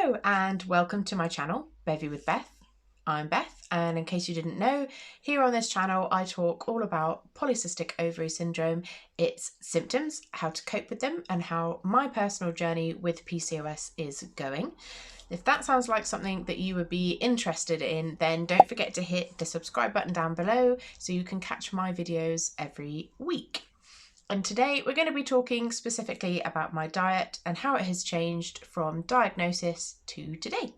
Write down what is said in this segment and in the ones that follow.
Hello and welcome to my channel, Bevvy with Beth. I'm Beth, and in case you didn't know, here on this channel I talk all about polycystic ovary syndrome, its symptoms, how to cope with them, and how my personal journey with PCOS is going. If that sounds like something that you would be interested in, then don't forget to hit the subscribe button down below so you can catch my videos every week. And today we're going to be talking specifically about my diet and how it has changed from diagnosis to today.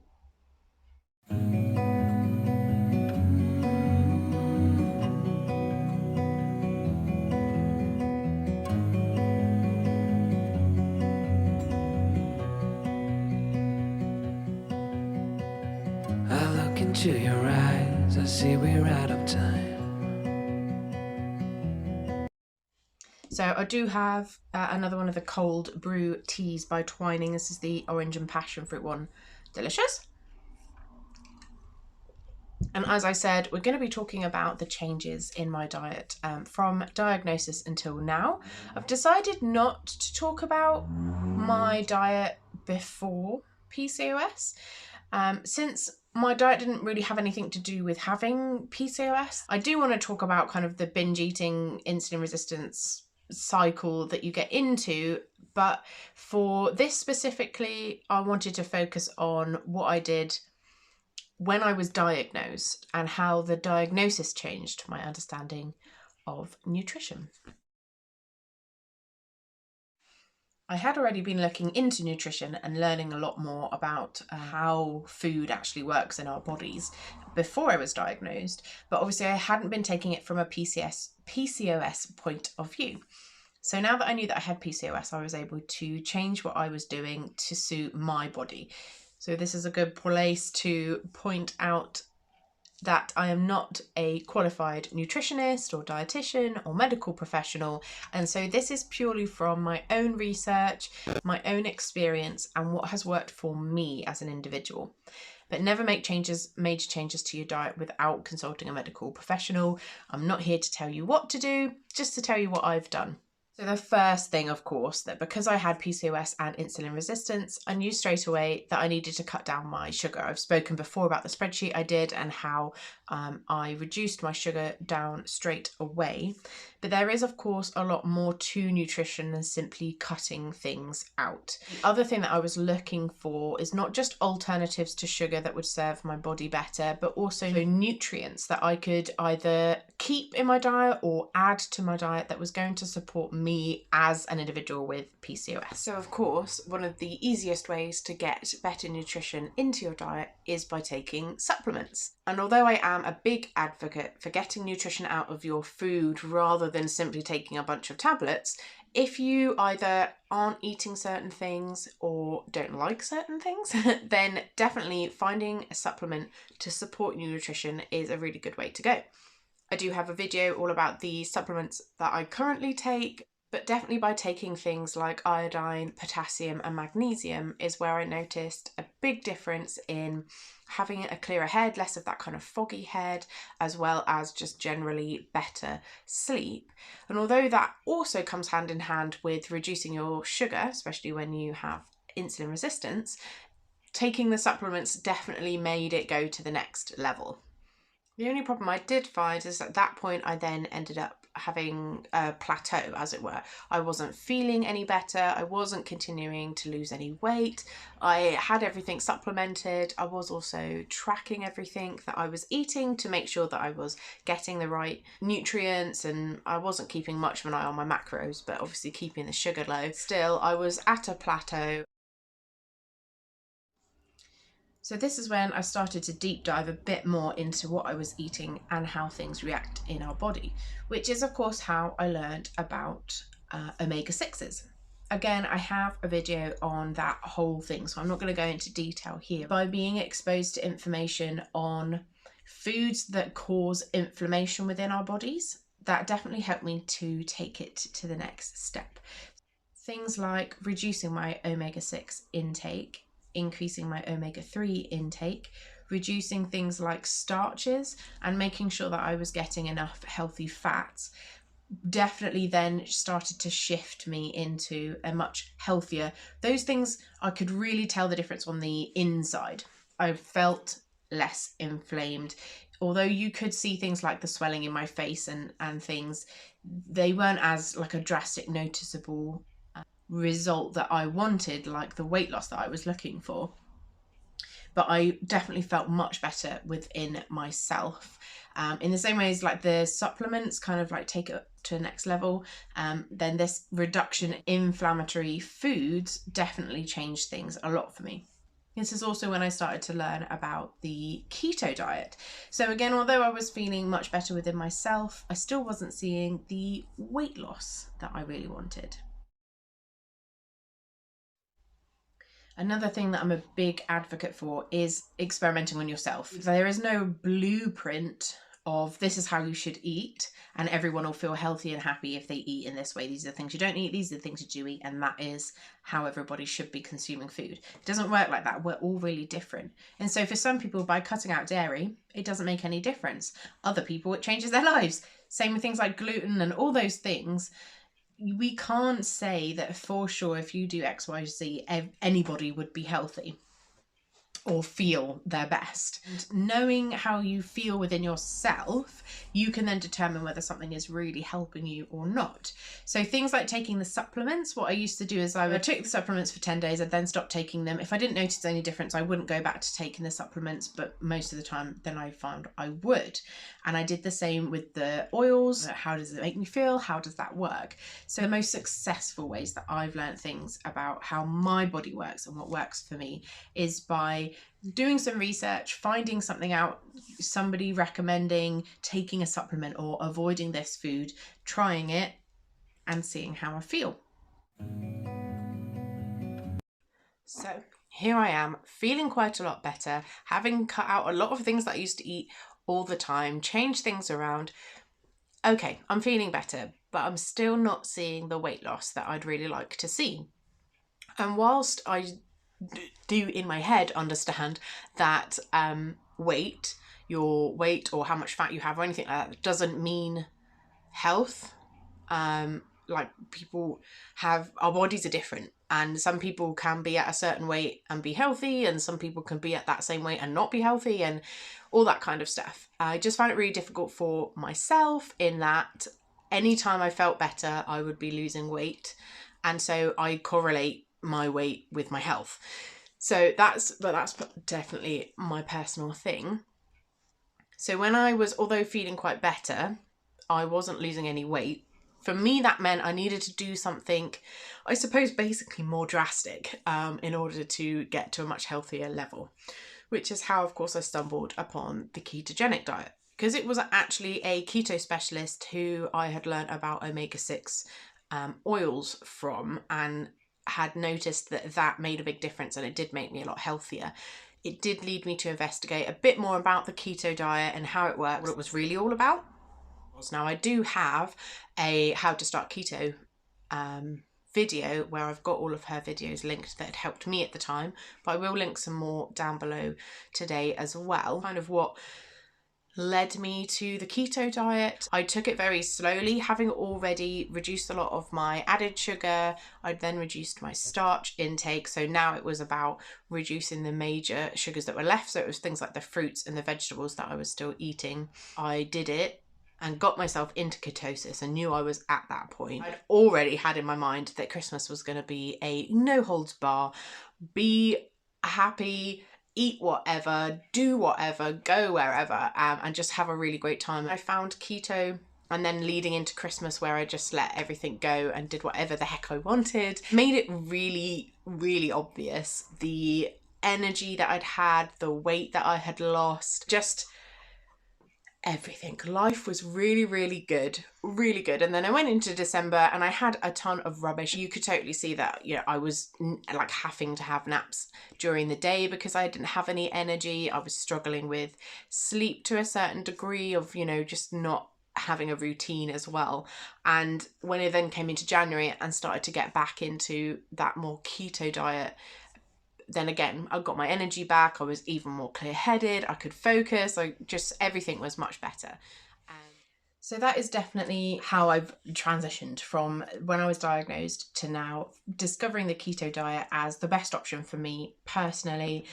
I look into your eyes, I see we're out of time. So I do have another one of the cold brew teas by Twining. This is the orange and passion fruit one. Delicious. And as I said, we're going to be talking about the changes in my diet from diagnosis until now. I've decided not to talk about my diet before PCOS. Since my diet didn't really have anything to do with having PCOS, I do want to talk about kind of the binge eating, insulin resistance cycle that you get into, but for this specifically I wanted to focus on what I did when I was diagnosed and how the diagnosis changed my understanding of nutrition. I had already been looking into nutrition and learning a lot more about how food actually works in our bodies before I was diagnosed, but obviously I hadn't been taking it from a PCOS point of view. So now that I knew that I had PCOS, I was able to change what I was doing to suit my body. So this is a good place to point out that I am not a qualified nutritionist or dietitian or medical professional, and so this is purely from my own research, my own experience, and what has worked for me as an individual. But never make major changes to your diet without consulting a medical professional. I'm not here to tell you what to do, just to tell you what I've done. So the first thing, of course, that because I had PCOS and insulin resistance, I knew straight away that I needed to cut down my sugar. I've spoken before about the spreadsheet I did and how I reduced my sugar down straight away. But there is, of course, a lot more to nutrition than simply cutting things out. The other thing that I was looking for is not just alternatives to sugar that would serve my body better, but also nutrients that I could either keep in my diet or add to my diet that was going to support me as an individual with PCOS. So of course, one of the easiest ways to get better nutrition into your diet is by taking supplements. And although I am a big advocate for getting nutrition out of your food rather than simply taking a bunch of tablets, if you either aren't eating certain things or don't like certain things, then definitely finding a supplement to support your nutrition is a really good way to go. I do have a video all about the supplements that I currently take, but definitely by taking things like iodine, potassium and magnesium is where I noticed a big difference in having a clearer head, less of that kind of foggy head, as well as just generally better sleep. And although that also comes hand in hand with reducing your sugar, especially when you have insulin resistance, taking the supplements definitely made it go to the next level. The only problem I did find is at that point I then ended up having a plateau, as it were. I wasn't feeling any better. I wasn't continuing to lose any weight. I had everything supplemented. I was also tracking everything that I was eating to make sure that I was getting the right nutrients, and I wasn't keeping much of an eye on my macros, but obviously keeping the sugar low. Still, I was at a plateau. So this is when I started to deep dive a bit more into what I was eating and how things react in our body, which is of course how I learned about omega-6s. Again, I have a video on that whole thing, so I'm not going to go into detail here. By being exposed to information on foods that cause inflammation within our bodies, that definitely helped me to take it to the next step. Things like reducing my omega-6 intake, increasing my omega-3 intake, reducing things like starches, and making sure that I was getting enough healthy fats definitely then started to shift me into a much healthier. Those things, I could really tell the difference on the inside. I felt less inflamed. Although you could see things like the swelling in my face and things, they weren't as like a drastic, noticeable result that I wanted, like the weight loss that I was looking for. But I definitely felt much better within myself. In the same way as like the supplements kind of like take it to the next level, then this reduction in inflammatory foods definitely changed things a lot for me. This is also when I started to learn about the keto diet. So again, although I was feeling much better within myself, I still wasn't seeing the weight loss that I really wanted. Another thing that I'm a big advocate for is experimenting on yourself. There is no blueprint of this is how you should eat and everyone will feel healthy and happy if they eat in this way. These are the things you don't eat, these are the things you do eat, and that is how everybody should be consuming food. It doesn't work like that. We're all really different. And so for some people, by cutting out dairy, it doesn't make any difference. Other people, it changes their lives. Same with things like gluten and all those things. We can't say that for sure if you do XYZ, anybody would be healthy or feel their best. And knowing how you feel within yourself, you can then determine whether something is really helping you or not. So things like taking the supplements, what I used to do is I would take the supplements for 10 days, I'd then stop taking them. If I didn't notice any difference, I wouldn't go back to taking the supplements, but most of the time then I found I would. And I did the same with the oils. How does it make me feel? How does that work? So the most successful ways that I've learned things about how my body works and what works for me is by doing some research, finding something out, somebody recommending taking a supplement or avoiding this food, trying it and seeing how I feel. So here I am, feeling quite a lot better, having cut out a lot of things that I used to eat all the time, changed things around. Okay, I'm feeling better, but I'm still not seeing the weight loss that I'd really like to see. And whilst I do in my head understand that your weight or how much fat you have or anything like that doesn't mean health. Like people have, our bodies are different, and some people can be at a certain weight and be healthy, and some people can be at that same weight and not be healthy, and all that kind of stuff. I just found it really difficult for myself in that anytime I felt better, I would be losing weight. And so I correlate my weight with my health. So that's definitely my personal thing. So when I was, although feeling quite better, I wasn't losing any weight. For me, that meant I needed to do something, I suppose, basically more drastic in order to get to a much healthier level, which is how, of course, I stumbled upon the ketogenic diet, because it was actually a keto specialist who I had learned about omega-6 oils from and had noticed that made a big difference, and it did make me a lot healthier. It did lead me to investigate a bit more about the keto diet and how it works, what it was really all about. Now, I do have a how to start keto video where I've got all of her videos linked that had helped me at the time, but I will link some more down below today as well. Kind of what led me to the keto diet. I took it very slowly, having already reduced a lot of my added sugar. I'd then reduced my starch intake, so now it was about reducing the major sugars that were left, so it was things like the fruits and the vegetables that I was still eating. I did it and got myself into ketosis and knew I was at that point. I'd already had in my mind that Christmas was going to be a no holds bar, be happy, eat whatever, do whatever, go wherever, and just have a really great time. I found keto, and then leading into Christmas where I just let everything go and did whatever the heck I wanted, made it really, really obvious the energy that I'd had, the weight that I had lost, just everything. Life was really, really good, really good. And then I went into December and I had a ton of rubbish. You could totally see that, you know, I was like having to have naps during the day because I didn't have any energy. I was struggling with sleep to a certain degree of, you know, just not having a routine as well. And when it then came into January and started to get back into that more keto diet, then again, I got my energy back. I was even more clear-headed. I could focus. Everything was much better. So that is definitely how I've transitioned from when I was diagnosed to now, discovering the keto diet as the best option for me personally.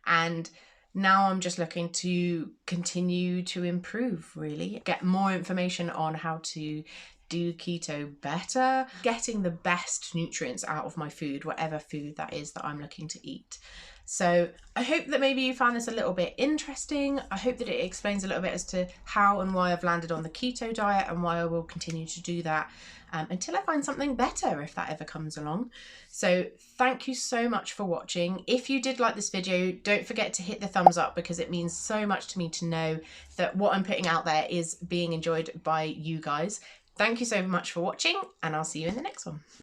And now I'm just looking to continue to improve, really, get more information on how to do keto better, getting the best nutrients out of my food, whatever food that is that I'm looking to eat. So I hope that maybe you found this a little bit interesting. I hope that it explains a little bit as to how and why I've landed on the keto diet and why I will continue to do that until I find something better, if that ever comes along. So thank you so much for watching. If you did like this video, don't forget to hit the thumbs up, because it means so much to me to know that what I'm putting out there is being enjoyed by you guys. Thank you so much for watching, and I'll see you in the next one.